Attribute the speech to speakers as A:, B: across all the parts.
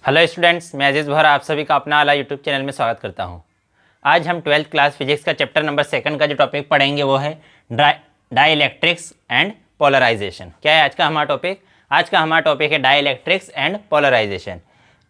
A: Hello students, मैं अजीज़ भोरा आप सभी का अपना वाला यूट्यूब चैनल में स्वागत करता हूं। आज हम 12th क्लास फिजिक्स का चैप्टर नंबर 2 का जो टॉपिक पढ़ेंगे वो है डाई इलेक्ट्रिक्स एंड पोलराइजेशन। क्या है आज का हमारा टॉपिक? आज का हमारा टॉपिक है dielectrics and polarization.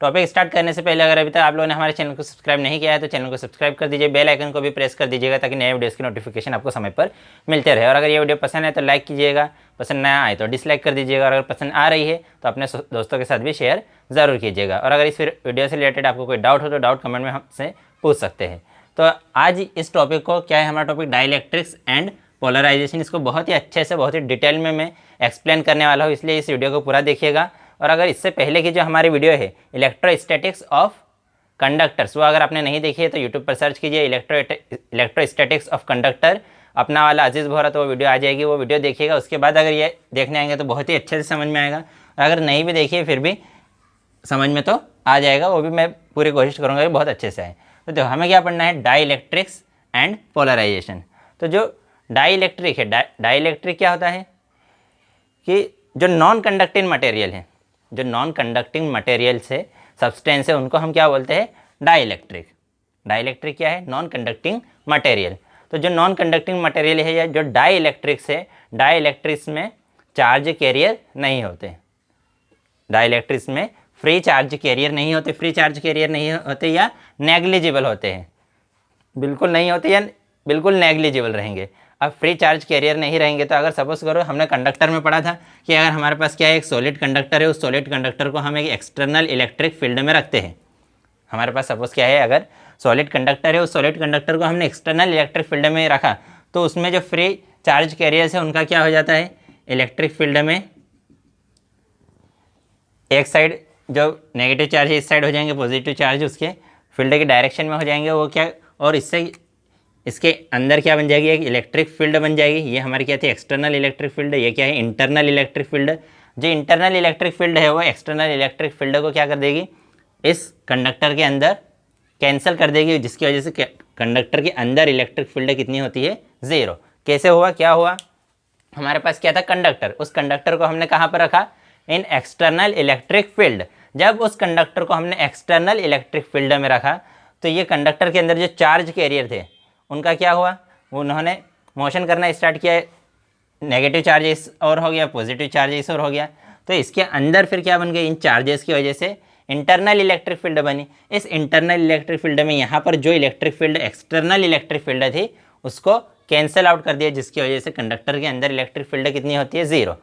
A: Topic start करने से पहले अगर अभी तक आप लोगों ने हमारे चैनल को सब्सक्राइब नहीं किया है तो चैनल को सब्सक्राइब कर दीजिए, बेल आइकन को भी प्रेस कर दीजिएगा ताकि नए वीडियोस की नोटिफिकेशन आपको समय पर मिलते रहे। और अगर ये वीडियो पसंद है तो लाइक कीजिएगा, पसंद ना आए तो डिसलाइक कर दीजिएगा, और अगर पसंद आ रही है तो अपने दोस्तों के साथ भी शेयर ज़रूर कीजिएगा। और अगर इस वीडियो से रिलेटेड आपको कोई डाउट हो तो डाउट कमेंट में हमसे पूछ सकते हैं। तो आज इस टॉपिक को क्या है, हमारा टॉपिक डाइलेक्ट्रिक्स एंड पोलराइजेशन, इसको बहुत ही अच्छे से बहुत ही डिटेल में मैं एक्सप्लेन करने वाला हूँ, इसलिए इस वीडियो को पूरा देखिएगा। और अगर इससे पहले की जो हमारी वीडियो है इलेक्ट्रोस्टैटिक्स ऑफ कंडक्टर्स, वो अगर आपने नहीं देखी है तो यूट्यूब पर सर्च कीजिए इलेक्ट्रोस्टैटिक्स ऑफ कंडक्टर, अपना वाला अजीज़ भोरा, तो वो वीडियो आ जाएगी, वो वीडियो देखिएगा। उसके बाद अगर ये देखने आएंगे तो बहुत ही अच्छे से समझ में आएगा, और अगर नहीं भी देखिए फिर भी समझ में तो आ जाएगा, वो भी मैं पूरी कोशिश करूँगा कि बहुत अच्छे से आए। तो देखो हमें क्या पढ़ना है, डाई इलेक्ट्रिक्स एंड पोलराइजेशन। तो जो डाई इलेक्ट्रिक है, डाई इलेक्ट्रिक क्या होता है कि जो नॉन कंडक्टिंग मटेरियल है, जो नॉन कंडक्टिंग मटेरियल से सब्सटेंस है, उनको हम क्या बोलते हैं, डाई इलेक्ट्रिक। डाई इलेक्ट्रिक क्या है, नॉन कंडक्टिंग मटेरियल। तो जो नॉन कंडक्टिंग मटेरियल है या जो डाई इलेक्ट्रिक्स है, डाई इलेक्ट्रिक्स में चार्ज कैरियर नहीं होते। डाई इलेक्ट्रिक्स में फ्री चार्ज कैरियर नहीं होते, फ्री चार्ज कैरियर नहीं होते या नेग्लिजिबल होते हैं, बिल्कुल नहीं होते या बिल्कुल नेग्लिजिबल रहेंगे। अब फ्री चार्ज कैरियर नहीं रहेंगे तो अगर सपोज करो, हमने कंडक्टर में पढ़ा था कि अगर हमारे पास क्या है, एक सॉलिड कंडक्टर है, उस सॉलिड कंडक्टर को हम एक एक्सटर्नल इलेक्ट्रिक फील्ड में रखते हैं। हमारे पास सपोज क्या है, अगर सॉलिड कंडक्टर है, उस सॉलिड कंडक्टर को हमने एक्सटर्नल इलेक्ट्रिक फील्ड में रखा तो उसमें जो फ्री चार्ज कैरियर्स है उनका क्या हो जाता है, इलेक्ट्रिक फील्ड में एक साइड जो नेगेटिव चार्ज है इस साइड हो जाएंगे, पॉजिटिव चार्ज उसके फील्ड की डायरेक्शन में हो जाएंगे, वो क्या, और इससे इसके अंदर क्या बन जाएगी, एक इलेक्ट्रिक फील्ड बन जाएगी। ये हमारी क्या थी, एक्सटर्नल इलेक्ट्रिक फील्ड, ये क्या है, इंटरनल इलेक्ट्रिक फील्ड। जो इंटरनल इलेक्ट्रिक फील्ड है वो एक्सटर्नल इलेक्ट्रिक फील्ड को क्या कर देगी, इस कंडक्टर के अंदर कैंसिल कर देगी, जिसकी वजह से कंडक्टर के अंदर इलेक्ट्रिक फील्ड कितनी होती है, ज़ीरो। कैसे हुआ, क्या हुआ, हमारे पास क्या था, कंडक्टर, उस कंडक्टर को हमने कहाँ पर रखा, इन एक्सटर्नल इलेक्ट्रिक फील्ड। जब उस कंडक्टर को हमने एक्सटर्नल इलेक्ट्रिक फील्ड में रखा तो ये कंडक्टर के अंदर जो चार्ज कैरियर थे उनका क्या हुआ, उन्होंने मोशन करना स्टार्ट किया, नेगेटिव चार्ज इस और हो गया, पॉजिटिव चार्ज इस और हो गया। तो इसके अंदर फिर क्या बन गई, इन चार्जेस की वजह से इंटरनल इलेक्ट्रिक फील्ड बनी। इस इंटरनल इलेक्ट्रिक फील्ड में यहाँ पर जो electric field external electric field थी उसको कैंसिल आउट कर दिया, जिसकी वजह से कंडक्टर के अंदर इलेक्ट्रिक फील्ड कितनी होती है, ज़ीरो।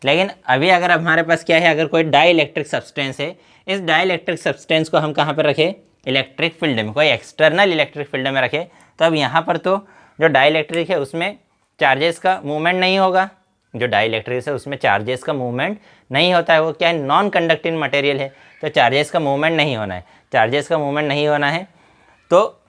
A: लेकिन अभी अगर हमारे पास क्या है, अगर कोई डाई इलेक्ट्रिक सब्सटेंस है, इस डाई इलेक्ट्रिक सब्सटेंस को हम कहाँ पर रखें, इलेक्ट्रिक फील्ड में, कोई एक्सटर्नल इलेक्ट्रिक फील्ड में रखें, तो अब यहाँ पर तो जो डाई इलेक्ट्रिक है उसमें चार्जेस का मूवमेंट नहीं होगा, जो डाई इलेक्ट्रिक है उसमें चार्जेस का मूवमेंट नहीं होता है, वो क्या है, नॉन कंडक्टिंग मटेरियल है, तो चार्जेस का मूवमेंट नहीं होना है। चार्जेस का मूवमेंट नहीं होना है तो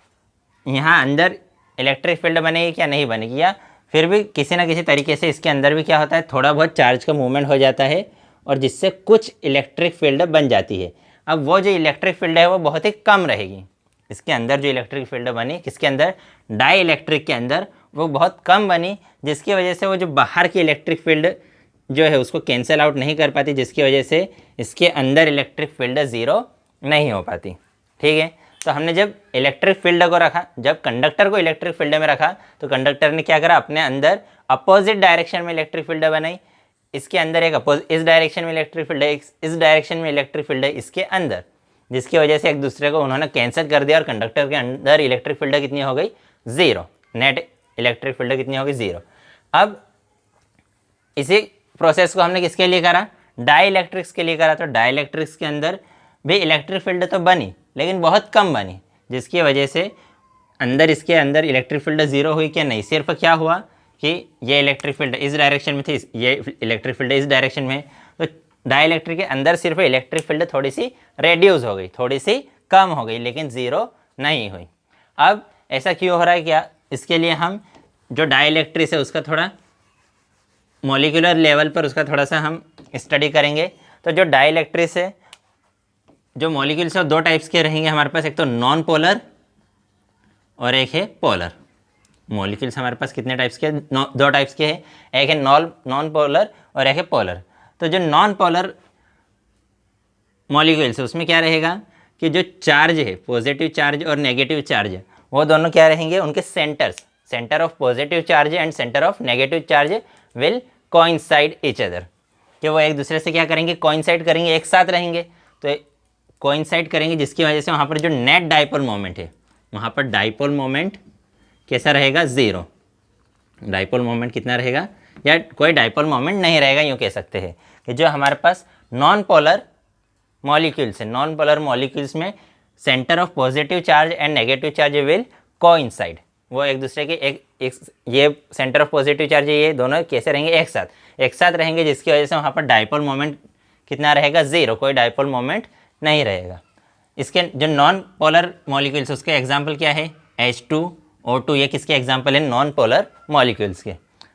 A: यहाँ अंदर इलेक्ट्रिक फील्ड बनेगी क्या, नहीं बनेगी, या फिर भी किसी ना किसी तरीके से इसके अंदर भी क्या होता है, थोड़ा बहुत चार्ज का मूवमेंट हो जाता है, और जिससे कुछ इलेक्ट्रिक फील्ड बन जाती है। अब वो जो इलेक्ट्रिक फील्ड है वो बहुत ही कम रहेगी, इसके अंदर जो इलेक्ट्रिक फील्ड बनी, किसके अंदर, डाई इलेक्ट्रिक के अंदर, वो बहुत कम बनी, जिसकी वजह से वो जो बाहर की इलेक्ट्रिक फील्ड जो है उसको कैंसिल आउट नहीं कर पाती, जिसकी वजह से इसके अंदर इलेक्ट्रिक फील्ड ज़ीरो नहीं हो पाती। ठीक है, तो हमने जब इलेक्ट्रिक फील्ड को रखा, जब कंडक्टर को इलेक्ट्रिक फील्ड में रखा तो कंडक्टर ने क्या करा, अपने अंदर अपोजिट डायरेक्शन में इलेक्ट्रिक फील्ड बनाई। इसके अंदर एक इस डायरेक्शन में इलेक्ट्रिक फील्ड है, इस डायरेक्शन में इलेक्ट्रिक फील्ड है इसके अंदर, जिसकी वजह से एक दूसरे को उन्होंने कैंसिल कर दिया, और कंडक्टर के अंदर इलेक्ट्रिक फील्ड कितनी हो गई, ज़ीरो। नेट इलेक्ट्रिक फील्ड कितनी हो गई, ज़ीरो। अब इसी प्रोसेस को हमने किसके लिए करा, डाई इलेक्ट्रिक्स के लिए करा। तो डाई इलेक्ट्रिक्स के अंदर भी इलेक्ट्रिक फील्ड तो बनी लेकिन बहुत कम बनी, जिसकी वजह से अंदर इसके अंदर इलेक्ट्रिक फील्ड ज़ीरो हुई क्या, नहीं, सिर्फ क्या हुआ कि ये इलेक्ट्रिक फील्ड इस डायरेक्शन में थी, ये इलेक्ट्रिक फील्ड इस डायरेक्शन में, तो डाई इलेक्ट्रिक के अंदर सिर्फ इलेक्ट्रिक फील्ड थोड़ी सी रेड्यूस हो गई, थोड़ी सी कम हो गई, लेकिन ज़ीरो नहीं हुई। अब ऐसा क्यों हो रहा है, क्या, इसके लिए हम जो डाई इलेक्ट्रिक है उसका थोड़ा मॉलिक्यूलर लेवल पर उसका थोड़ा सा हम स्टडी करेंगे। तो जो डाई इलेक्ट्रिक है, जो मॉलिक्यूल्स है दो टाइप्स के रहेंगे हमारे पास, एक तो नॉन पोलर और एक है पोलर। मॉलिक्यूल्स हमारे पास कितने टाइप्स के, दो टाइप्स के हैं, एक है नॉन पोलर और एक है पोलर। तो जो नॉन पोलर मॉलिक्यूल्स है उसमें क्या रहेगा कि जो चार्ज है, पॉजिटिव चार्ज और नेगेटिव चार्ज, वो दोनों क्या रहेंगे, उनके centres, centre of positive charge and centre of negative charge will coincide each other, कि वो एक दूसरे से क्या करेंगे, कोइंसाइड करेंगे, एक साथ रहेंगे। तो कोइंसाइड करेंगे जिसकी वजह से वहाँ पर जो नेट डाइपोल मोमेंट है, वहाँ पर डाइपोल मोमेंट कैसा रहेगा, ज़ीरो। डाइपोल मोमेंट कितना रहेगा, या कोई डाइपोल मोमेंट नहीं रहेगा, यूँ कह सकते हैं कि जो हमारे पास नॉन पोलर मॉलिक्यूल्स है, नॉन पोलर मॉलिक्यूल्स में centre of positive charge and negative charge will coincide, वो एक दूसरे के एक ये सेंटर ऑफ पॉजिटिव चार्ज ये दोनों कैसे रहेंगे, एक साथ रहेंगे, जिसकी वजह से वहाँ पर डाइपोल मोमेंट कितना रहेगा, ज़ीरो, कोई डाइपोल मोमेंट नहीं रहेगा। इसके जो नॉन पोलर मॉलिक्यूल्स उसके एग्जाम्पल क्या है, H2O2, ये किसके एग्जाम्पल है, नॉन पोलर मॉलिक्यूल्स के।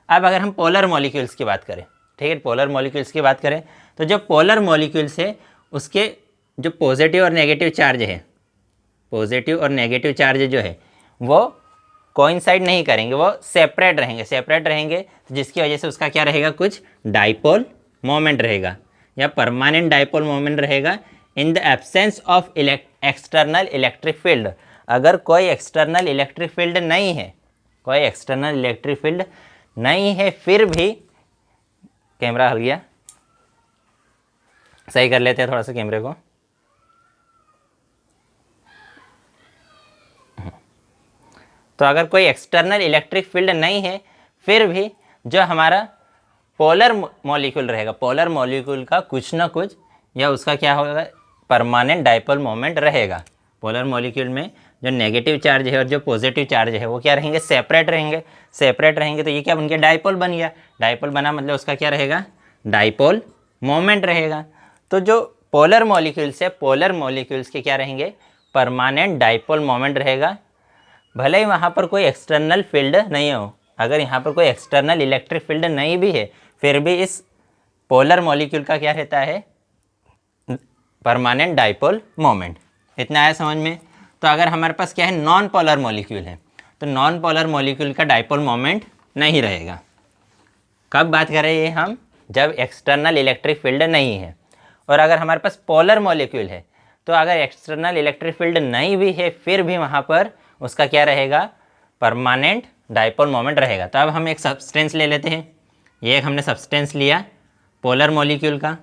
A: अब अगर हम पोलर मॉलिक्यूल्स की बात करें, ठीक है, पोलर मॉलिक्यूल्स की बात करें, तो जो पोलर मॉलिक्यूल्स है उसके जो पॉजिटिव और नेगेटिव चार्ज है, पॉजिटिव और नेगेटिव चार्ज जो है वो कोइंसाइड नहीं करेंगे, वो सेपरेट रहेंगे, तो जिसकी वजह से उसका क्या रहेगा, कुछ डाइपोल मोमेंट रहेगा या परमानेंट डाइपोल मोमेंट रहेगा in the absence of external electric field. अगर कोई एक्सटर्नल इलेक्ट्रिक फील्ड नहीं है, कोई एक्सटर्नल इलेक्ट्रिक फील्ड नहीं है, फिर भी कैमरा हल गया, सही कर लेते हैं थोड़ा सा कैमरे को। तो अगर कोई एक्सटर्नल इलेक्ट्रिक फील्ड नहीं है, फिर भी जो हमारा पोलर मॉलिक्यूल रहेगा, पोलर मॉलिक्यूल का कुछ ना कुछ या उसका क्या होगा, परमानेंट डाइपोल मोमेंट रहेगा। पोलर मॉलिक्यूल में जो नेगेटिव चार्ज है और जो पॉजिटिव चार्ज है वो क्या रहेंगे, सेपरेट रहेंगे, तो ये क्या बन गया, डाइपोल बन गया। डाइपोल बना मतलब उसका क्या रहेगा, डाइपोल मोमेंट रहेगा। तो जो पोलर मॉलिक्यूल्स है, पोलर मॉलिक्यूल्स के क्या रहेंगे, परमानेंट डाइपोल मोमेंट रहेगा, भले ही वहाँ पर कोई एक्सटर्नल फील्ड नहीं हो। अगर यहाँ पर कोई एक्सटर्नल इलेक्ट्रिक फील्ड नहीं भी है, फिर भी इस पोलर मॉलिक्यूल का क्या रहता है, परमानेंट डाइपोल मोमेंट। इतना आया समझ में। तो अगर हमारे पास क्या है, नॉन पोलर मॉलिक्यूल है, तो नॉन पोलर मॉलिक्यूल का डाइपोल मोमेंट नहीं रहेगा। कब बात कर रहे हैं हम, जब एक्सटर्नल इलेक्ट्रिक फील्ड नहीं है। और अगर हमारे पास पोलर मॉलिक्यूल है, तो अगर एक्सटर्नल इलेक्ट्रिक फील्ड नहीं भी है, फिर भी वहाँ पर उसका क्या रहेगा, परमानेंट डाइपोल मोमेंट रहेगा। तो अब हम एक सब्सटेंस ले लेते हैं, ये एक हमने सब्सटेंस लिया पोलर मॉलिक्यूल का,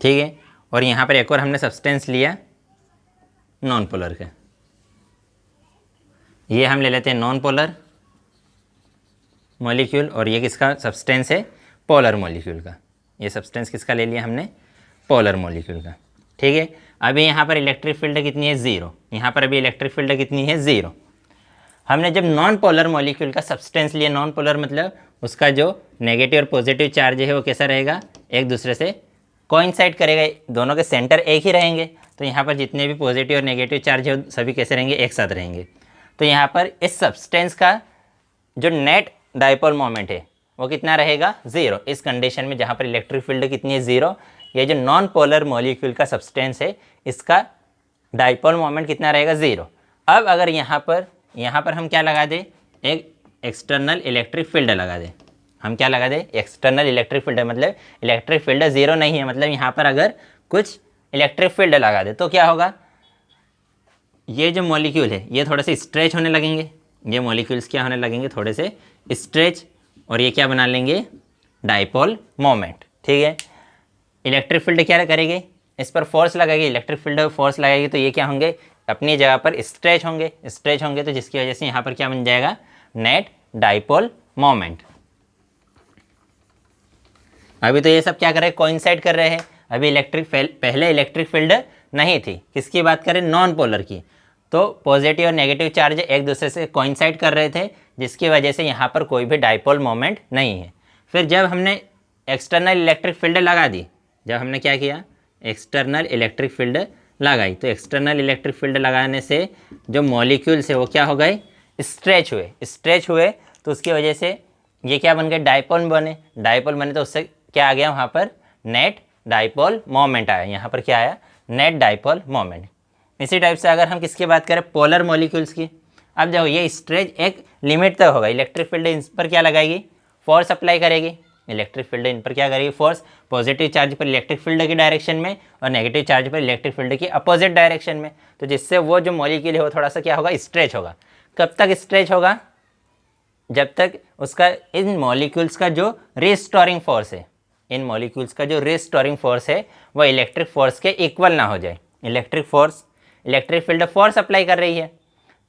A: ठीक है, और यहाँ पर एक और हमने सब्सटेंस लिया नॉन पोलर का। ये हम ले लेते हैं नॉन पोलर मॉलिक्यूल, और ये किसका सब्सटेंस है, पोलर मॉलिक्यूल का। ये सब्सटेंस किसका ले लिया हमने, पोलर मॉलिक्यूल का, ठीक है। अभी यहाँ पर इलेक्ट्रिक फील्ड कितनी है, ज़ीरो। यहाँ पर अभी इलेक्ट्रिक फील्ड कितनी है, ज़ीरो। हमने जब नॉन पोलर मॉलिक्यूल का सब्सटेंस लिया, नॉन पोलर मतलब उसका जो नेगेटिव और पॉजिटिव चार्ज है वो कैसा रहेगा, एक दूसरे से कोइंसाइड करेगा, दोनों के सेंटर एक ही रहेंगे। तो यहाँ पर जितने भी पॉजिटिव और नेगेटिव चार्ज है सभी कैसे रहेंगे, एक साथ रहेंगे। तो यहाँ पर इस सब्सटेंस का जो नेट डाइपोल मोमेंट है वो कितना रहेगा, ज़ीरो। इस कंडीशन में जहाँ पर इलेक्ट्रिक फील्ड कितनी है, ज़ीरो, ये जो नॉन पोलर मॉलिक्यूल का सब्सटेंस है इसका डाइपोल मोमेंट कितना रहेगा, ज़ीरो। अब अगर यहाँ पर हम क्या लगा दें, एक एक्सटर्नल इलेक्ट्रिक फील्ड लगा दें। हम क्या लगा दें, एक्सटर्नल इलेक्ट्रिक फील्ड, मतलब इलेक्ट्रिक फील्ड ज़ीरो नहीं है, मतलब यहाँ पर अगर कुछ इलेक्ट्रिक फील्ड लगा दे तो क्या होगा, ये जो मॉलिक्यूल है ये थोड़े से स्ट्रेच होने लगेंगे, ये मॉलिक्यूल्स क्या होने लगेंगे, थोड़े से स्ट्रेच, और ये क्या बना लेंगे, डाइपोल मोमेंट, ठीक है। इलेक्ट्रिक फील्ड क्या करेगी, इस पर फोर्स लगाएगी, इलेक्ट्रिक फील्ड फोर्स लगाएगी, तो ये क्या होंगे, अपनी जगह पर स्ट्रेच होंगे, तो जिसकी वजह से यहाँ पर क्या बन जाएगा, नेट डाइपोल मोमेंट। अभी तो ये सब क्या कर रहे हैं, कोइंसाइड कर रहे हैं। अभी पहले इलेक्ट्रिक फील्ड नहीं थी, किसकी बात करें, नॉन पोलर की। तो पॉजिटिव और नेगेटिव चार्ज एक दूसरे से कोइंसाइड कर रहे थे, जिसकी वजह से यहाँ पर कोई भी डाइपोल मोमेंट नहीं है। फिर जब हमने एक्सटर्नल इलेक्ट्रिक फील्ड लगा दी, जब हमने क्या किया, एक्सटर्नल इलेक्ट्रिक फील्ड लगाई, तो एक्सटर्नल इलेक्ट्रिक फील्ड लगाने से जो मॉलिक्यूल्स है वो क्या हो गए, स्ट्रेच हुए, तो उसकी वजह से ये क्या बन गए, डाइपोल बने, तो उससे क्या आ गया, वहाँ पर नेट डाइपोल मोमेंट आया। यहाँ पर क्या आया, नेट डाइपोल मोमेंट। इसी टाइप से अगर हम किसकी बात करें, पोलर मॉलिक्यूल्स की, अब जब ये स्ट्रेच एक लिमिट तक होगा, इलेक्ट्रिक फील्ड इस पर क्या लगाएगी, फोर्स अप्लाई करेगी, इलेक्ट्रिक फील्ड इन पर क्या करेगी, फोर्स पॉजिटिव चार्ज पर इलेक्ट्रिक फील्ड की डायरेक्शन में और नेगेटिव चार्ज पर इलेक्ट्रिक फील्ड की अपोजिट डायरेक्शन में। तो जिससे वो जो मॉलिक्यूल है वो थोड़ा सा क्या होगा, स्ट्रेच होगा। कब तक स्ट्रेच होगा, जब तक उसका इन मॉलिक्यूल्स का जो रिस्टोरिंग फोर्स है, इन मॉलिक्यूल्स का जो रिस्टोरिंग फोर्स है वो इलेक्ट्रिक फोर्स के इक्वल ना हो जाए। इलेक्ट्रिक फील्ड फोर्स अप्लाई कर रही है,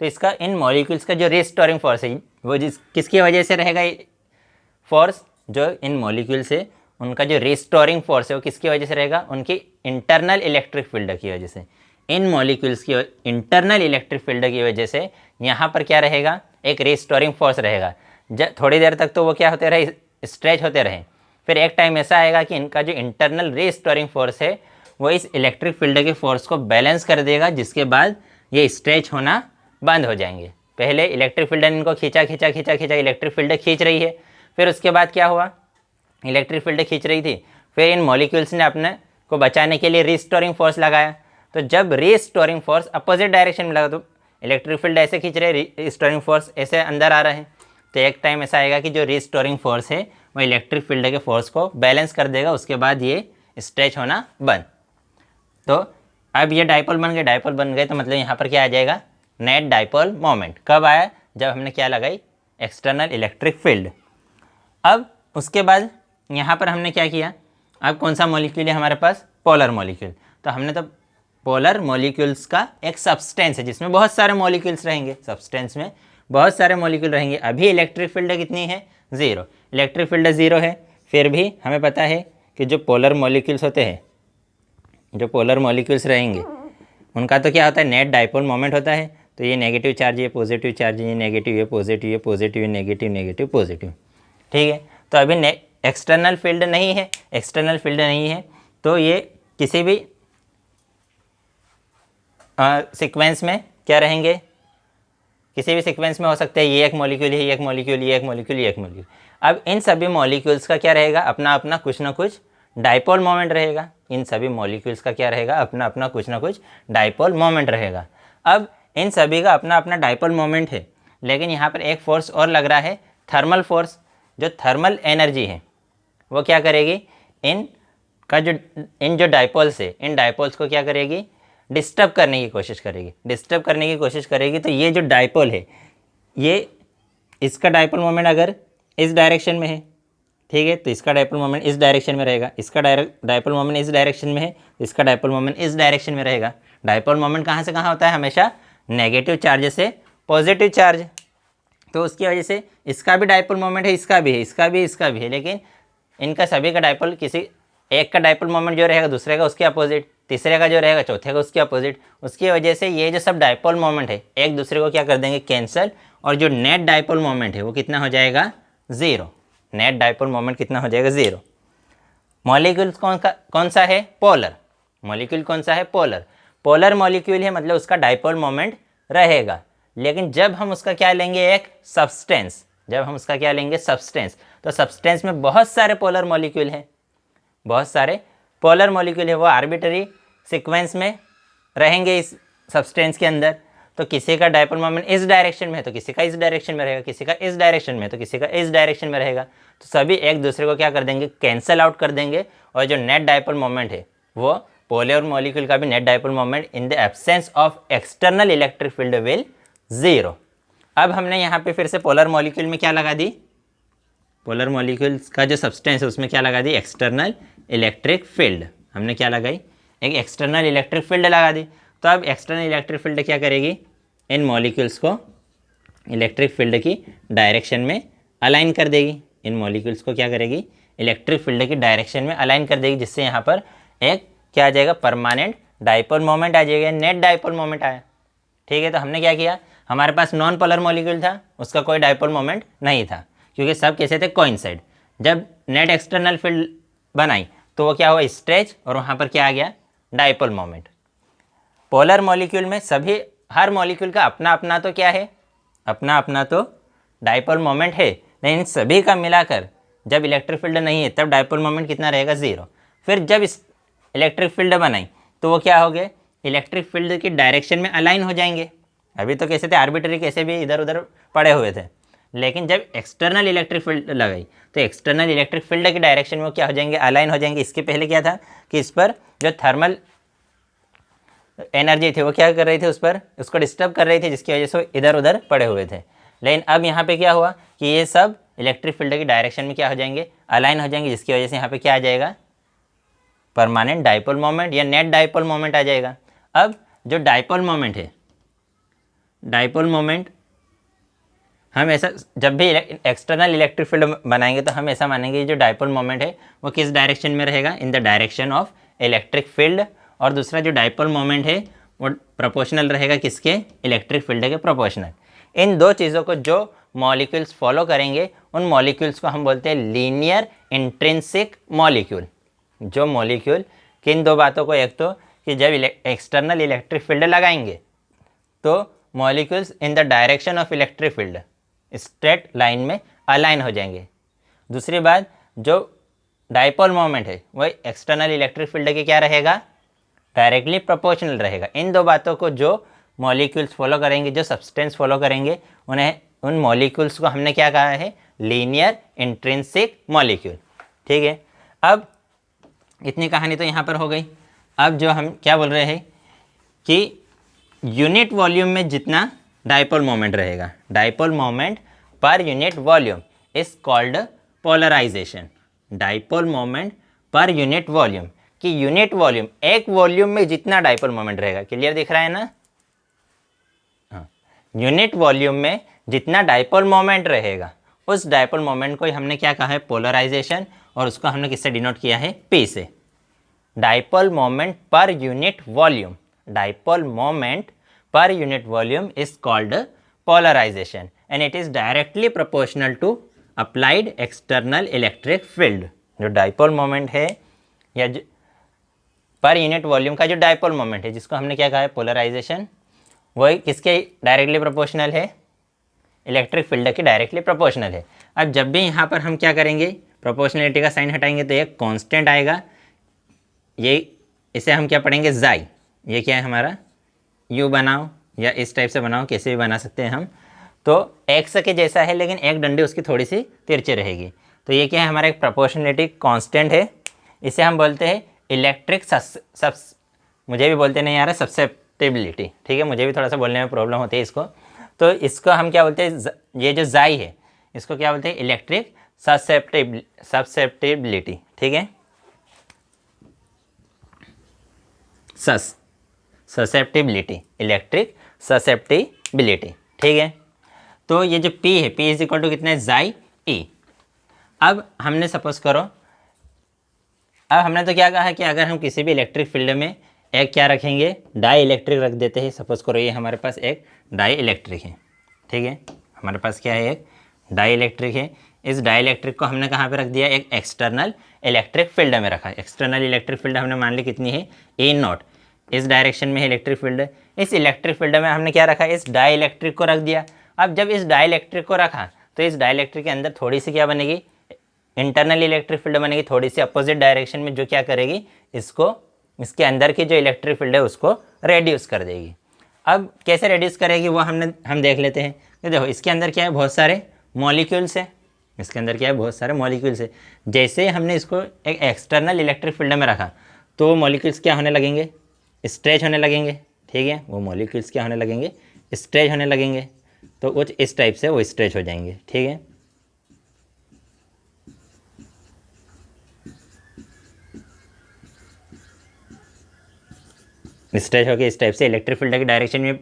A: तो इसका इन मॉलिक्यूल्स का जो रिस्टोरिंग फोर्स है वो किसकी वजह से रहेगा, फोर्स जो इन मॉलिक्यूल्स है उनका जो रिस्टोरिंग फोर्स है वो किसकी वजह से रहेगा, उनकी इंटरनल इलेक्ट्रिक फील्ड की वजह से। इन मॉलिक्यूल्स की इंटरनल इलेक्ट्रिक फील्ड की वजह से यहाँ पर क्या रहेगा, एक रिस्टोरिंग फोर्स रहेगा। थोड़ी देर तक तो वो क्या होते रहे, स्ट्रेच होते रहे, फिर एक टाइम ऐसा आएगा कि इनका जो इंटरनल रिस्टोरिंग फोर्स है वो इस इलेक्ट्रिक फील्ड के फोर्स को बैलेंस कर देगा, जिसके बाद ये स्ट्रेच होना बंद हो जाएंगे। पहले इलेक्ट्रिक फील्ड ने इनको खींचा, इलेक्ट्रिक फील्ड खींच रही है, फिर उसके बाद क्या हुआ, इलेक्ट्रिक फील्ड खींच रही थी, फिर इन मॉलिक्यूल्स ने अपने को बचाने के लिए रिस्टोरिंग फोर्स लगाया। तो जब रिस्टोरिंग फोर्स अपोजिट डायरेक्शन में लगा तो इलेक्ट्रिक फील्ड ऐसे खींच रहे, रिस्टोरिंग फोर्स ऐसे अंदर आ रहे हैं, तो एक टाइम ऐसा आएगा कि जो रिस्टोरिंग फोर्स है वो इलेक्ट्रिक फील्ड के फोर्स को बैलेंस कर देगा, उसके बाद ये स्ट्रेच होना बंद। तो अब ये डाइपोल बन गए तो मतलब यहाँ पर क्या आ जाएगा, नेट डाइपोल मोमेंट। कब आया, जब हमने क्या लगाई, एक्सटर्नल इलेक्ट्रिक फील्ड। अब उसके बाद यहाँ पर हमने क्या किया, अब कौन सा मॉलिक्यूल है हमारे पास, पोलर मॉलिक्यूल। तो हमने तो पोलर मॉलिक्यूल्स का एक सब्सटेंस है जिसमें बहुत सारे मॉलिक्यूल्स रहेंगे, सब्सटेंस में बहुत सारे मॉलिक्यूल रहेंगे। अभी इलेक्ट्रिक फील्ड कितनी है, 0, इलेक्ट्रिक फील्ड 0 है। फिर भी हमें पता है कि जो पोलर मॉलिक्यूल्स होते हैं, जो पोलर मॉलिक्यूल्स रहेंगे उनका तो क्या होता है, नेट डाइपोल मोमेंट होता है। तो ये नेगेटिव चार्ज, ये पॉजिटिव चार्ज, ये नेगेटिव, ये पॉजिटिव, ये पॉजिटिव, ये नेगेटिव, नेगेटिव, पॉजिटिव, ठीक है। तो अभी एक्सटर्नल फील्ड नहीं है, तो ये किसी भी सीक्वेंस में क्या रहेंगे, किसी भी सीक्वेंस में हो सकते हैं, ये एक मॉलिक्यूल है, ये एक मॉलिक्यूल, ये एक मॉलिक्यूल, ये एक मॉलिक्यूल। अब इन सभी मॉलिक्यूल्स का क्या रहेगा, अपना अपना कुछ ना कुछ डाइपोल मोमेंट रहेगा। इन सभी मॉलिक्यूल्स का क्या रहेगा, अपना अपना कुछ ना कुछ डाइपोल मोमेंट रहेगा। अब इन सभी का अपना अपना डाइपोल मोमेंट है, लेकिन यहाँ पर एक फोर्स और लग रहा है, थर्मल फोर्स। जो थर्मल एनर्जी है वो क्या करेगी, इन जो डाइपोल्स है, इन डाइपोल्स को क्या करेगी, डिस्टर्ब करने की कोशिश करेगी। तो ये जो डाइपोल है, ये इसका डाइपोल मोमेंट अगर इस डायरेक्शन में है, ठीक है, तो इसका डाइपोल मोमेंट इस डायरेक्शन में रहेगा। इसका डाइपोल मोमेंट इस डायरेक्शन में है, इसका डाइपोल मोमेंट इस डायरेक्शन में रहेगा। डाइपोल मोमेंट कहाँ से कहाँ होता है, हमेशा नेगेटिव चार्ज से पॉजिटिव चार्ज। तो उसकी वजह से इसका भी डाइपोल मोमेंट है, इसका भी है, लेकिन इनका सभी का डाइपोल, किसी एक का डाइपोल मोमेंट जो रहेगा दूसरे का उसके अपोजिट, तीसरे का जो रहेगा चौथे का उसके अपोजिट। उसकी वजह से ये जो सब डाइपोल मोमेंट है एक दूसरे को क्या कर देंगे, कैंसिल, और जो नेट डाइपोल मोमेंट है वो कितना हो जाएगा, 0। नेट डाइपोल मोमेंट कितना हो जाएगा, 0। मॉलिक्यूल कौन सा है, पोलर। मॉलिक्यूल कौन सा है, पोलर मॉलिक्यूल है, मतलब उसका डाइपोल मोमेंट रहेगा। लेकिन जब हम उसका क्या लेंगे, एक सब्सटेंस, तो सब्सटेंस में बहुत सारे पोलर मॉलिक्यूल हैं, वो आर्बिट्ररी सीक्वेंस में रहेंगे इस सब्सटेंस के अंदर। तो किसी का डाइपोल मोमेंट इस डायरेक्शन में है तो किसी का इस डायरेक्शन में रहेगा, किसी का इस डायरेक्शन में है तो किसी का इस डायरेक्शन में रहेगा। तो सभी एक दूसरे को क्या कर देंगे, कैंसल आउट कर देंगे। और जो नेट डाइपोल मोमेंट है वो पोलर मॉलिक्यूल का भी net dipole moment in the absence of external electric field will 0। अब हमने यहाँ पे फिर से पोलर मॉलिक्यूल में क्या लगा दी, पोलर मॉलिक्यूल का जो सब्सटेंस है उसमें क्या लगा दी, एक्सटर्नल इलेक्ट्रिक फील्ड। हमने क्या लगाई, एक एक्सटर्नल इलेक्ट्रिक फील्ड लगा दी। तो अब एक्सटर्नल इलेक्ट्रिक फील्ड क्या करेगी, इन मॉलिक्यूल्स को इलेक्ट्रिक फील्ड की डायरेक्शन में अलाइन कर देगी। इन मॉलिक्यूल्स को क्या करेगी, इलेक्ट्रिक फील्ड की डायरेक्शन में अलाइन कर देगी, जिससे यहाँ पर एक क्या आ जाएगा, परमानेंट डाइपोल मोमेंट आ जाएगा, नेट डाइपोल मोमेंट आया, ठीक है। तो हमने क्या किया, हमारे पास नॉन पोलर मॉलिक्यूल था, उसका कोई डाइपोल मोमेंट नहीं था, क्योंकि सब कैसे थे, कोइंसाइड। जब नेट एक्सटर्नल फील्ड बनाई तो वो क्या हुआ, स्ट्रेच, और वहाँ पर क्या आ गया, डाइपोल मोमेंट। पोलर मॉलिक्यूल में सभी, हर मॉलिक्यूल का अपना अपना तो क्या है, अपना अपना तो डाइपोल मोमेंट है, लेकिन सभी का मिलाकर जब इलेक्ट्रिक फील्ड नहीं है तब डाइपोल मोमेंट कितना रहेगा, 0। फिर जब इस इलेक्ट्रिक फील्ड बनाई तो वो क्या हो गए, इलेक्ट्रिक फील्ड की डायरेक्शन में अलाइन हो जाएंगे। अभी तो कैसे थे, आर्बिट्ररी कैसे भी इधर उधर पड़े हुए थे, लेकिन जब एक्सटर्नल इलेक्ट्रिक फील्ड लगाई तो एक्सटर्नल इलेक्ट्रिक फील्ड की डायरेक्शन में वो क्या हो जाएंगे, अलाइन हो जाएंगे। इसके पहले क्या था कि इस पर जो थर्मल एनर्जी थी वो क्या कर रही थी, उस पर उसको डिस्टर्ब कर रही थी, जिसकी वजह से वो इधर उधर पड़े हुए थे। लेकिन अब यहाँ पे क्या हुआ कि ये सब इलेक्ट्रिक फील्ड की डायरेक्शन में क्या हो जाएंगे, अलाइन हो जाएंगे, जिसकी वजह से यहाँ पे क्या आ जाएगा, परमानेंट डाइपोल मोमेंट या नेट डाइपोल मोमेंट आ जाएगा। अब जो डाइपोल मोमेंट है, डाइपोल मोमेंट हम ऐसा जब भी एक्सटर्नल इलेक्ट्रिक फील्ड बनाएंगे तो हम ऐसा मानेंगे जो डाइपोल मोमेंट है वो किस डायरेक्शन में रहेगा, in the direction of electric field. और दूसरा जो डाइपोल मोमेंट है वो प्रोपोर्शनल रहेगा किसके, इलेक्ट्रिक फील्ड के प्रोपोर्शनल। इन दो चीज़ों को जो मॉलिक्यूल्स फॉलो करेंगे उन मॉलिक्यूल्स को हम बोलते हैं लीनियर इंट्रिंसिक मॉलिक्यूल। जो मॉलिक्यूल किन दो बातों को, एक तो कि जब एक्सटर्नल इलेक्ट्रिक फील्ड लगाएंगे तो molecules in the direction of electric field straight line में अलाइन हो जाएंगे। दूसरी बात, जो डाइपोल मोमेंट है वह एक्सटर्नल इलेक्ट्रिक फील्ड के क्या रहेगा, डायरेक्टली प्रोपोर्शनल रहेगा। इन दो बातों को जो मॉलिक्यूल्स फॉलो करेंगे, जो सब्सटेंस फॉलो करेंगे, उन्हें उन मॉलिक्यूल्स को हमने क्या कहा है, लीनियर इंट्रिंसिक मॉलिक्यूल। ठीक है, अब इतनी कहानी तो यहाँ पर हो गई। अब जो हम क्या बोल रहे हैं कि यूनिट वॉल्यूम में जितना डाइपोल मोमेंट रहेगा, dipole moment per unit volume is called polarization. Dipole moment per unit volume, कि यूनिट वॉल्यूम, एक वॉल्यूम में जितना डाइपोल मोमेंट रहेगा, क्लियर दिख रहा है ना, हाँ, यूनिट वॉल्यूम में जितना डाइपोल मोमेंट रहेगा उस डाइपोल मोमेंट को ही हमने क्या कहा है, पोलराइजेशन, और उसको हमने किससे डिनोट किया है, P से। Dipole moment per unit volume, dipole moment per unit volume is called polarization and it is directly proportional to applied external electric field। जो डाइपोल मोमेंट है या पर यूनिट वॉल्यूम का जो डाइपोल मोमेंट है जिसको हमने क्या कहा है, पोलराइजेशन, वही किसके डायरेक्टली प्रोपोर्शनल है, इलेक्ट्रिक फील्ड के डायरेक्टली प्रोपोर्शनल है। अब जब भी यहाँ पर हम क्या करेंगे, प्रोपोर्शनलिटी का साइन हटाएंगे तो एक कांस्टेंट आएगा, ये इसे हम क्या पढ़ेंगे, जाई। ये क्या है हमारा, यू बनाओ या इस टाइप से बनाओ, कैसे भी बना सकते हैं हम। तो एक्स के जैसा है लेकिन एक डंडी उसकी थोड़ी सी तिरछी रहेगी। तो ये क्या है, हमारा एक प्रोपोर्शनलिटी कांस्टेंट है। इसे हम बोलते हैं इलेक्ट्रिक मुझे भी बोलते नहीं आ रहा, सब्सेप्टिबिलिटी। ठीक है, मुझे भी थोड़ा सा बोलने में प्रॉब्लम होती है इसको। तो इसको हम क्या बोलते हैं, ये जो जाई है इसको क्या बोलते हैं, इलेक्ट्रिक सब्सेप्टिबिलिटी। ठीक है, ससेप्टिबिलिटी, इलेक्ट्रिक ससेप्टिबिलिटी। ठीक है, तो ये जो P है, P इज इक्वल टू कितना है, जाई E। अब हमने सपोज करो, अब हमने तो क्या कहा है कि अगर हम किसी भी इलेक्ट्रिक फील्ड में एक क्या रखेंगे, डाई इलेक्ट्रिक रख देते हैं। सपोज करो ये हमारे पास एक डाई इलेक्ट्रिक है। ठीक है, हमारे पास क्या है, एक डाई इलेक्ट्रिक है। इस डाई इलेक्ट्रिक को हमने कहाँ पे रख दिया, एक एक्सटर्नल इलेक्ट्रिक फील्ड में रखा। एक्सटर्नल इलेक्ट्रिक फील्ड हमने मान ली कितनी है, E0, इस डायरेक्शन में है इलेक्ट्रिक फील्ड। इस इलेक्ट्रिक फील्ड में हमने क्या रखा, इस डाई इलेक्ट्रिक को रख दिया। अब जब इस डाई इलेक्ट्रिक को रखा तो इस डाई इलेक्ट्रिक के अंदर थोड़ी सी क्या बनेगी, इंटरनल इलेक्ट्रिक फील्ड बनेगी, थोड़ी सी अपोजिट डायरेक्शन में, जो क्या करेगी, इसको, इसके अंदर की जो इलेक्ट्रिक फील्ड है उसको रेड्यूस कर देगी। अब कैसे रेड्यूस करेगी वो हम देख लेते हैं। तो देखो इसके अंदर क्या है, बहुत सारे मॉलिक्यूल्स है। इसके अंदर क्या है, बहुत सारे मॉलिक्यूल्स है। जैसे हमने इसको एक एक्सटर्नल इलेक्ट्रिक फील्ड में रखा तो वो मॉलिक्यूल्स क्या होने लगेंगे, स्ट्रेच होने लगेंगे। ठीक है, वो मॉलिक्यूल्स क्या होने लगेंगे, स्ट्रेच होने लगेंगे। तो कुछ इस टाइप से वो स्ट्रेच हो जाएंगे। ठीक है, स्ट्रेच होकर इस टाइप से इलेक्ट्रिक फील्ड की डायरेक्शन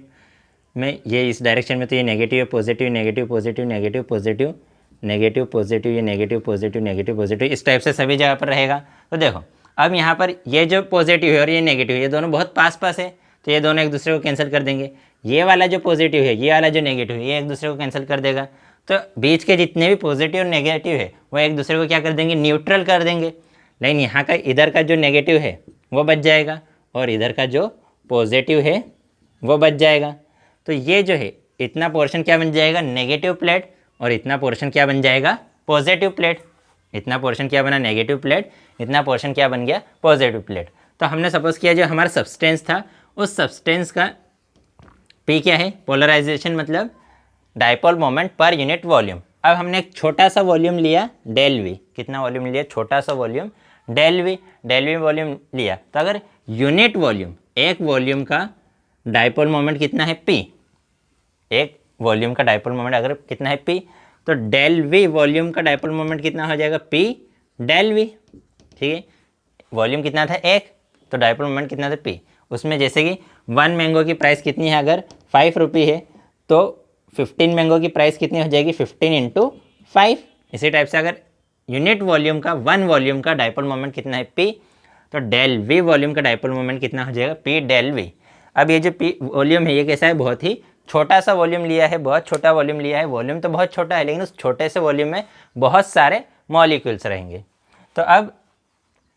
A: में ये इस डायरेक्शन में तो ये नेगेटिव है, positive, negative, positive, negative, positive, negative, positive, ये नेगेटिव, पॉजिटिव, नेगेटिव, पॉजिटिव, इस टाइप से सभी जगह पर रहेगा। तो देखो अब यहाँ पर ये जो पॉजिटिव है और ये नेगेटिव है, ये दोनों बहुत पास पास है, तो ये दोनों एक दूसरे को कैंसिल कर देंगे। ये वाला जो पॉजिटिव है, ये वाला जो नेगेटिव है, ये एक दूसरे को कैंसिल कर देगा। तो बीच के जितने भी पॉजिटिव और नेगेटिव है वो एक दूसरे को क्या कर देंगे, न्यूट्रल कर देंगे। लेकिन यहाँ का इधर का जो नेगेटिव है वो बच जाएगा और इधर का जो पॉजिटिव है वो बच जाएगा। तो ये जो है इतना पोर्शन क्या बन जाएगा, नेगेटिव प्लेट, और इतना पोर्शन क्या बन जाएगा, पॉजिटिव प्लेट। इतना पोर्शन क्या बना, नेगेटिव प्लेट, इतना पोर्शन क्या बन गया, पॉजिटिव प्लेट। तो हमने सपोज किया जो हमारा सब्सटेंस था उस सब्सटेंस का P क्या है, पोलराइजेशन, मतलब dipole moment per unit volume. अब हमने एक छोटा सा वॉल्यूम लिया डेल वी, कितना वॉल्यूम लिया, छोटा सा वॉल्यूम डेल वी वॉल्यूम लिया। तो अगर यूनिट वॉल्यूम, एक वॉल्यूम का डाइपोल मोमेंट कितना है पी, एक वॉल्यूम का डाइपोल मोमेंट अगर कितना है पी, तो डेल वी वॉल्यूम का डाइपोल मोमेंट कितना हो जाएगा पी डेल वी। ठीक है, वॉल्यूम कितना था एक, तो डाइपोल मोमेंट कितना था पी। उसमें जैसे कि 1 मैंगो की प्राइस कितनी है, अगर 5 रुपये है तो 15 मैंगो की प्राइस कितनी हो जाएगी, 15 इंटू 5। इसी टाइप से अगर यूनिट वॉल्यूम का 1 वॉल्यूम का डाइपोल मोमेंट कितना है पी, तो डेल वी वॉल्यूम का डाइपोल मोमेंट कितना हो जाएगा पी डेल वी। अब ये जो पी वॉल्यूम है ये कैसा है, बहुत ही छोटा सा वॉल्यूम लिया है, बहुत छोटा वॉल्यूम लिया है। वॉल्यूम तो बहुत छोटा है लेकिन उस छोटे से वॉल्यूम में बहुत सारे मॉलिक्यूल्स रहेंगे। तो अब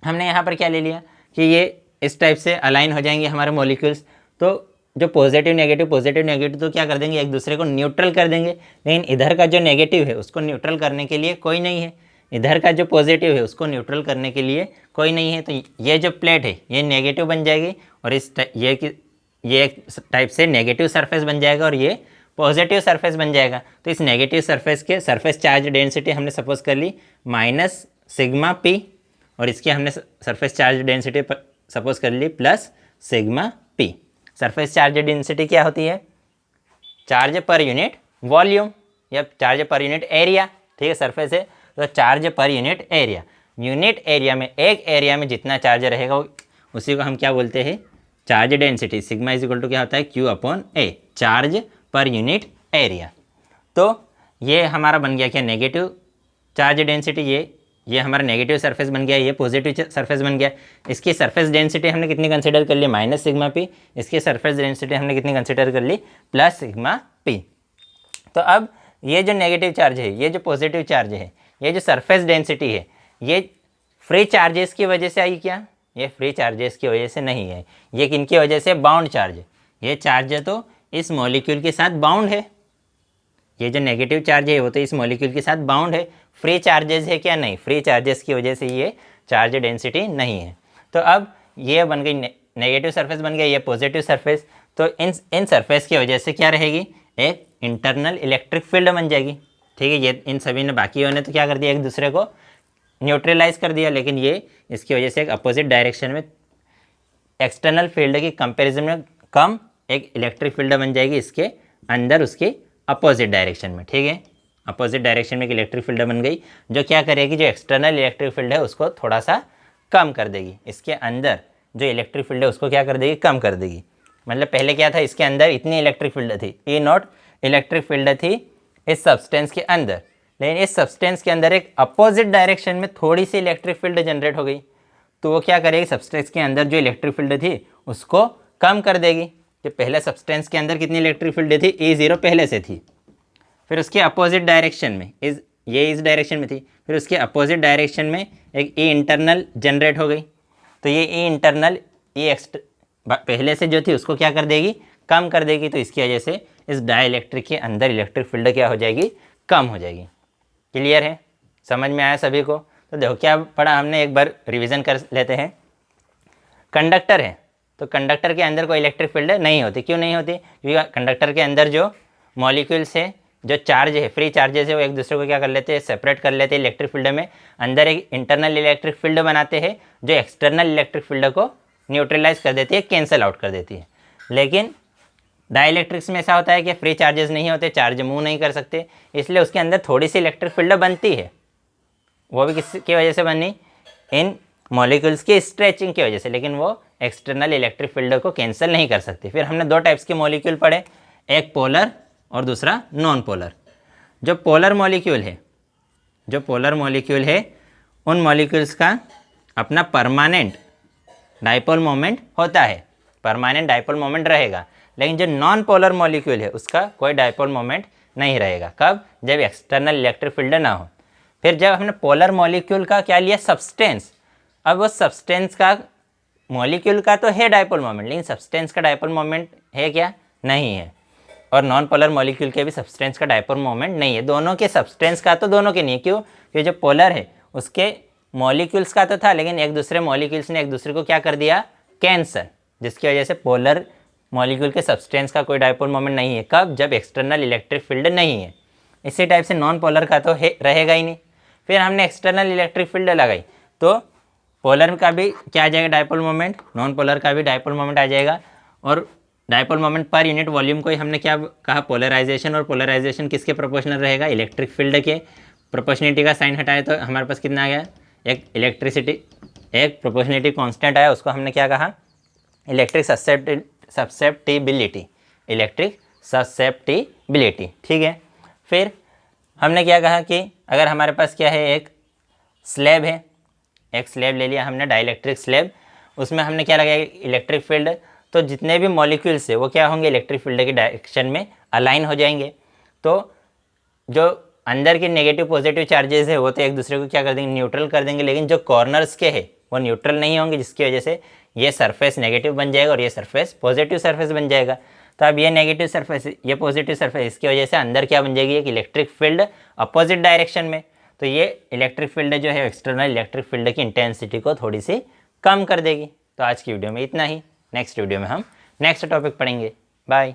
A: हमने यहाँ पर क्या ले लिया कि ये इस टाइप से अलाइन हो जाएंगे हमारे मॉलिक्यूल्स। तो जो पॉजिटिव नेगेटिव तो क्या कर देंगे, एक दूसरे को न्यूट्रल कर देंगे। लेकिन इधर का जो नेगेटिव है उसको न्यूट्रल करने के लिए कोई नहीं है, इधर का जो पॉजिटिव है उसको न्यूट्रल करने के लिए कोई नहीं है। तो ये जो प्लेट है ये नेगेटिव बन जाएगी और ये एक टाइप से नेगेटिव सरफेस बन जाएगा और ये पॉजिटिव सरफेस बन जाएगा। तो इस नेगेटिव सरफेस के सरफेस चार्ज डेंसिटी हमने सपोज कर ली माइनस सिग्मा पी, और इसके हमने सरफेस चार्ज डेंसिटी सपोज कर ली plus sigma P. Surface charge density क्या होती है, चार्ज पर यूनिट वॉल्यूम या चार्ज पर यूनिट एरिया। ठीक है, सरफेस है तो charge per unit area, unit area में एक एरिया में जितना चार्ज रहेगा उसी को हम क्या बोलते हैं, charge density. Sigma is equal to क्या होता है, Q upon A, charge per unit area. तो ये हमारा बन गया क्या, नेगेटिव चार्ज डेंसिटी, ये हमारा नेगेटिव सरफेस बन गया, ये पॉजिटिव सरफेस बन गया। इसकी सरफेस डेंसिटी हमने कितनी कंसीडर कर ली, माइनस सिग्मा पी। इसकी सरफेस डेंसिटी हमने कितनी कंसीडर कर ली, प्लस सिग्मा पी। तो अब ये जो नेगेटिव चार्ज है, ये जो पॉजिटिव चार्ज है, ये जो सरफेस डेंसिटी है, ये फ्री चार्जेस की वजह से आई क्या, ये फ्री चार्जेस की वजह से नहीं है, ये किनकी वजह से, बाउंड चार्ज। ये चार्ज तो इस मॉलिक्यूल के साथ बाउंड है, ये जो नेगेटिव चार्ज है वो तो इस मॉलिक्यूल के साथ बाउंड है। फ्री चार्जेस है क्या, नहीं, फ्री चार्जेस की वजह से ये चार्ज डेंसिटी नहीं है। तो अब ये बन गई नेगेटिव सरफेस बन गया, ये पॉजिटिव सरफेस। तो इन सरफेस की वजह से क्या रहेगी, एक इंटरनल इलेक्ट्रिक फील्ड बन जाएगी। ठीक है, ये इन सभी ने बाकी ने तो क्या कर दिया, एक दूसरे को न्यूट्रलाइज कर दिया, लेकिन ये इसकी वजह से एक अपोजिट डायरेक्शन में एक्सटर्नल फील्ड की कंपैरिजन में कम एक इलेक्ट्रिक फील्ड बन जाएगी इसके अंदर, उसके अपोजिट डायरेक्शन में। ठीक है, अपोजिट डायरेक्शन में एक इलेक्ट्रिक फील्ड बन गई जो क्या करेगी, जो एक्सटर्नल इलेक्ट्रिक फील्ड है उसको थोड़ा सा कम कर देगी, इसके अंदर जो इलेक्ट्रिक फील्ड है उसको क्या कर देगी, कम कर देगी। मतलब पहले क्या था, इसके अंदर इतनी इलेक्ट्रिक फील्ड थी, ई नॉट इलेक्ट्रिक फील्ड थी इस सब्सटेंस के अंदर, लेकिन इस सब्सटेंस के अंदर एक अपोजिट डायरेक्शन में थोड़ी सी इलेक्ट्रिक फील्ड जनरेट हो गई। तो वो क्या करेगी, सब्सटेंस के अंदर जो इलेक्ट्रिक फील्ड थी उसको कम कर देगी। कि पहले सब्सटेंस के अंदर कितनी इलेक्ट्रिक फील्ड थी, E0 पहले से थी, फिर उसके अपोजिट डायरेक्शन में ये इस डायरेक्शन में थी, फिर उसके अपोजिट डायरेक्शन में एक E इंटरनल जनरेट हो गई। तो ये E इंटरनल पहले से जो थी उसको क्या कर देगी, कम कर देगी। तो इसकी वजह से इस डाइलेक्ट्रिक के अंदर इलेक्ट्रिक फील्ड क्या हो जाएगी, कम हो जाएगी। क्लियर है, समझ में आया सभी को। तो देखो क्या पढ़ा हमने, एक बार रिवीजन कर लेते हैं। कंडक्टर है तो कंडक्टर के अंदर कोई इलेक्ट्रिक फील्ड नहीं होती, क्यों नहीं होती, क्योंकि कंडक्टर के अंदर जो मॉलिक्यूल्स है, जो चार्ज है, फ्री चार्जेस है, वो एक दूसरे को क्या कर लेते हैं, सेपरेट कर लेते हैं इलेक्ट्रिक फील्ड में। अंदर एक इंटरनल इलेक्ट्रिक फील्ड बनाते हैं जो एक्सटर्नल इलेक्ट्रिक फील्ड को न्यूट्रलाइज कर देती है, कैंसिल आउट कर देती है। लेकिन डाइलेक्ट्रिक्स में ऐसा होता है कि फ्री चार्जेस नहीं होते, चार्ज मूव नहीं कर सकते, इसलिए उसके अंदर थोड़ी सी इलेक्ट्रिक फील्ड बनती है। वो भी किसकी वजह से बनी, इन मॉलिक्यूल्स की स्ट्रेचिंग की वजह से, लेकिन वो एक्सटर्नल इलेक्ट्रिक फील्ड को कैंसिल नहीं कर सकती। फिर हमने दो टाइप्स के मॉलिक्यूल पढ़े, एक पोलर और दूसरा नॉन पोलर। जो पोलर मॉलिक्यूल है उन मॉलिक्यूल्स का अपना परमानेंट डाइपोल मोमेंट होता है, परमानेंट डाइपोल मोमेंट रहेगा। लेकिन जो नॉन पोलर मॉलिक्यूल है उसका कोई डाइपोल मोमेंट नहीं रहेगा। कब, जब एक्सटर्नल इलेक्ट्रिक फील्ड ना हो। फिर जब हमने पोलर मॉलिक्यूल का क्या लिया, सब्सटेंस, अब वो सब्सटेंस का मॉलिक्यूल का तो है डाइपोल मोमेंट, लेकिन सब्सटेंस का डाइपोल मोमेंट है क्या, नहीं है। और नॉन पोलर मॉलिक्यूल के भी सब्सटेंस का डाइपोल मोमेंट नहीं है। दोनों के सब्सटेंस का तो दोनों के नहीं है, क्यों, क्योंकि जो पोलर है उसके मॉलिक्यूल्स का तो था, लेकिन एक दूसरे मॉलिक्यूल्स ने एक दूसरे को क्या कर दिया, कैंसर, जिसकी वजह से पोलर मॉलिक्यूल के सब्सटेंस का कोई डायपोल मोमेंट नहीं है। कब? जब एक्सटर्नल इलेक्ट्रिक फील्ड नहीं है। इसी टाइप से नॉन पोलर का तो रहेगा ही नहीं। फिर हमने एक्सटर्नल इलेक्ट्रिक फील्ड लगाई तो पोलर का भी क्या आ जाएगा? Dipole moment. नॉन पोलर का भी डायपोल मोमेंट आ जाएगा। और dipole moment per unit volume को ही हमने क्या कहा? पोलराइजेशन। और पोलराइजेशन किसके प्रोपोर्शनल रहेगा? इलेक्ट्रिक फील्ड के। प्रोपोर्शनलिटी का साइन हटाए तो हमारे पास कितना आ गया? एक इलेक्ट्रिसिटी, एक प्रोपोर्शनलिटी कांस्टेंट आया, उसको हमने क्या कहा? Electric susceptibility. इलेक्ट्रिक ससेप्टिबिलिटी, ठीक है। फिर हमने क्या कहा कि अगर हमारे पास क्या है, एक स्लैब है, एक स्लैब ले लिया हमने, डाइलेक्ट्रिक स्लैब, उसमें हमने क्या लगाया? Electric field. तो जितने भी मॉलिक्यूल्स है वो क्या होंगे? इलेक्ट्रिक फील्ड के डायरेक्शन में अलाइन हो जाएंगे। तो जो अंदर के नेगेटिव पॉजिटिव चार्जेस है वो तो एक दूसरे को क्या कर देंगे? न्यूट्रल कर देंगे। लेकिन जो कॉर्नर्स के है वो न्यूट्रल नहीं होंगे, जिसकी वजह से ये सरफेस नेगेटिव बन जाएगा और ये सरफेस पॉजिटिव सरफेस बन जाएगा। तो अब ये नेगेटिव सरफेस, ये पॉजिटिव सरफेस, इसकी वजह से अंदर क्या बन जाएगी? एक इलेक्ट्रिक फील्ड अपोजिट डायरेक्शन में। तो ये इलेक्ट्रिक फील्ड जो है एक्सटर्नल इलेक्ट्रिक फील्ड की इंटेंसिटी को थोड़ी सी कम कर देगी। तो आज की वीडियो में इतना ही। नेक्स्ट वीडियो में हम नेक्स्ट टॉपिक पढ़ेंगे। बाय।